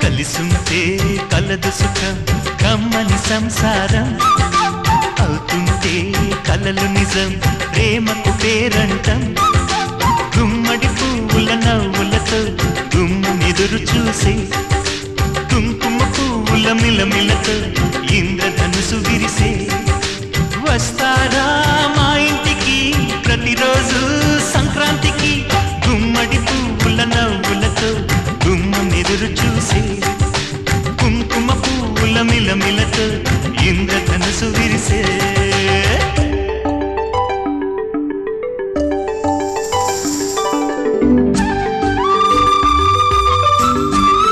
కలిసుంటే కలదు సుఖం కమ్మని సంసారం అవుతుంటే కలలు నిజం ప్రేమకు పేరంటం గుమ్మడి పువ్వుల నవ్వులతో గుమ్మెదురు చూసే కుంకుమ పువ్వుల మిలమిలతో ఇంద్రధనుసు విరిసే వస్తారా మా ఇంటికి ప్రతిరోజు సంక్రాంతికి గుమ్మడి పువ్వుల నవ్వులతో గుమ్మెదురు చూసే కుంకుమ పువ్వుల మిలమిలతో ఇంద్రధనుసు విరిసే